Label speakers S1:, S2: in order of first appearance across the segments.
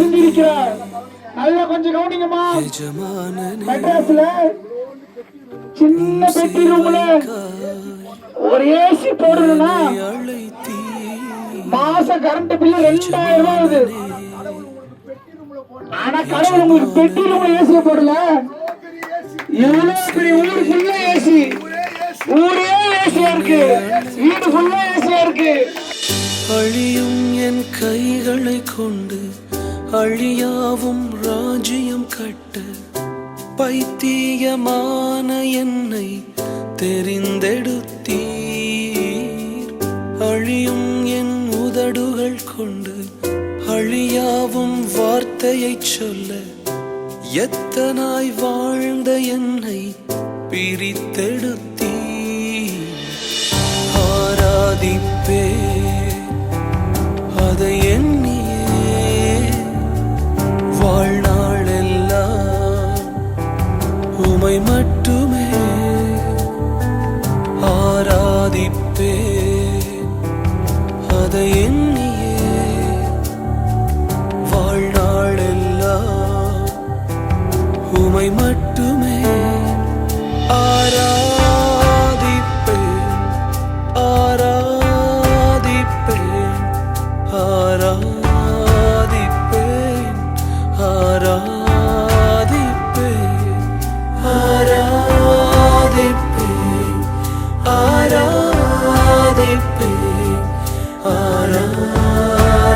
S1: செஞ்சிருக்கிறார். நல்லா கொஞ்சம் கவனிங்கம்மா. மெட்ராஸ்ல சின்ன பெட்டி ரூம்ல ஒரு ஏசி போடணும்னா மாச கரண்ட் பில்லு 2000 ரூபாய் ஆகுது. ஆனா கடவுள் உங்களுக்கு பெட்டி ரூம்ல ஏசிய போடல. எவ்வளவு பெரிய ஊரு ஃபுல்லா ஏசி, ஊரே ஏசியா இருக்கு, வீடு ஃபுல்லா ஏசியா இருக்கு.
S2: அழியும் என் கைகளை கொண்டு அழியாவும் ராஜ்யம் கட்ட பைத்தியமான என்னை தெரிந்தெடுத்தீர். அழியும் என் உதடுகள் கொண்டு அழியாவும் வார்த்தையை சொல்ல எத்தனாய் வாழ்ந்த என்னை பிரித்தெடுத்தீர். ஆராதிப்பே அதை எண்ணியே வாழ்நாளெல்லாம் உமை மட்டுமே ஆராதிப்பே அதை எண்ணியே வாழ்நாளெல்லாம் உமை மட்டுமே ஆராதிப்பேன் ஆராதிப்பேன் ஆராதிப்பேன் ஆராதிப்பேன் ஆராதிப்பேன் ஆராதிப்பேன் ஆராதிப்பேன்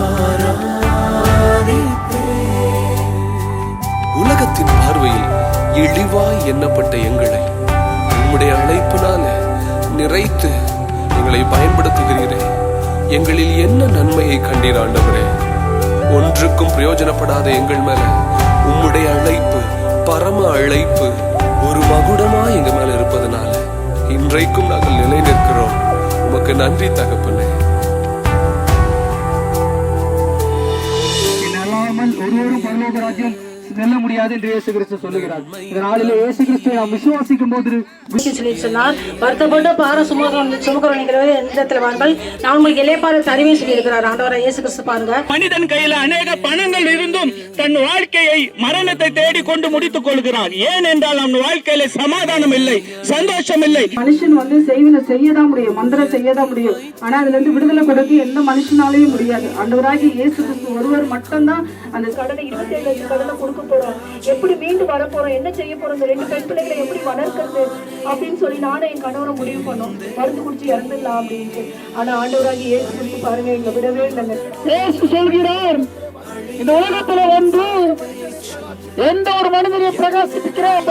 S2: ஆராதிப்பேன். உலகத்தின் பார்வையில் இழிவாய் எண்ணப்பட்ட எங்களை உம்முடைய அழைப்பினால நிறைத்து எங்களை பயன்படுத்துகிறீரே. எங்களில் என்ன நன்மையை கண்டீர் ஆண்டவரே? ஒன்றுக்கும் பிரயோஜனப்படாத எங்கள் மேல உம்முடைய அழைப்பு, பரம அழைப்பு ஒரு மகுடமா எங்க மேல இருப்பதனால இன்றைக்கும் நாங்கள் நிலை நிற்கிறோம். உமக்கு நன்றி தகப்பனே.
S1: ஒருவரும் பரலோக ராஜ்யம் செல்ல முடியாது என்று இயேசு கிறிஸ்து சொல்லுகிறார். இதனாலே இயேசு கிறிஸ்துவை நாம் விசுவாசிக்கும் போது
S3: சொன்னார், வருத்தப்பட்டு பாரம் சுமக்கிறவர்கள் எந்த வாருங்கள், நான் உங்களுக்கு இளைப்பாற தருவே சொல்லியிருக்கிறார் ஆண்டவராக இயேசு கிறிஸ்து. பாருங்க,
S4: மனிதன் கையில அநேக பணங்கள் இருந்தும் தன் வாழ்க்கையை மரணத்தை தேடி கொண்டு முடித்துக் கொள்கிறான். ஏன் என்றால் அவன் வாழ்க்கையில சமாதானம் இல்லை, சந்தோஷம் இல்லை.
S5: மனுஷன் செய்வினை செய்யதான் முடியும், மந்திரம் செய்யதான் முடியும். ஆனா அதுல இருந்து விடுதலை கொடுக்க எந்த மனுஷனாலையும் முடியாது. ஆண்டவராகிய இயேசு கிறிஸ்து ஒருவர் மட்டும்தான் அந்த கடனை 27 கடனை கொடுக்க போறோம், எப்படி மீண்டு வர போறோம், என்ன செய்ய போறோம், இந்த 2 பெண் பிள்ளைகளை எப்படி வளர்க்கிறது அப்படின்னு சொல்லி நானும் என் கணவரை முடிவு பண்ணோம். மருந்து குடிச்சு இறந்துடலாம் அப்படின்ட்டு. ஆனா ஆண்டவராகிய இயேசு கிறிஸ்து பாருங்க, எங்க விடவே இல்லைங்க.
S1: இயேசு சொல்கிறார், இந்த உலகத்துல வந்து எந்த ஒரு மனிதனையும் பிரகாசிக்கிறார்.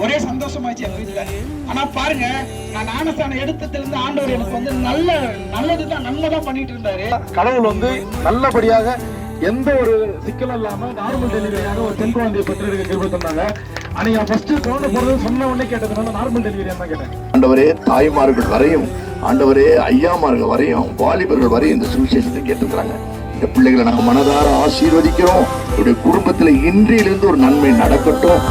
S4: ஒரே சந்தோஷமாச்சு என் வீட்டுல. ஆனா பாருங்க, நான் ஞானஸ்தானம் எடுத்ததுல இருந்து ஆண்டவர் எனக்கு நல்லதுதான் நல்லதா பண்ணிட்டு இருந்தாரு.
S1: கடவுள் நல்லபடியாக எந்த ஒரு சிக்கலும் இல்லாம நார்மல் டெலிவரியாக ஒரு பெண் குழந்தையை பெற்றெடுக்க கிருபை தந்தாங்க. அன்னைக்கு ஃபர்ஸ்ட் குழந்தை போறது சொன்ன உடனே கேட்டதுனால நார்மல் டெலிவரி தான் கேட்டேன்.
S6: ஆண்டவரே, தாய்மார்கள் வரையும், ஆண்டவரே ஐயாமார்கள் வரையும், வாலிபர்கள் வரையும் இந்த சுவிசேஷத்தை கேட்டுக்கிறாங்க. இந்த பிள்ளைகளை நாங்கள் மனதார ஆசீர்வதிக்கிறோம். இவருடைய குடும்பத்தில் இன்றிலிருந்து ஒரு நன்மை நடக்கட்டும்.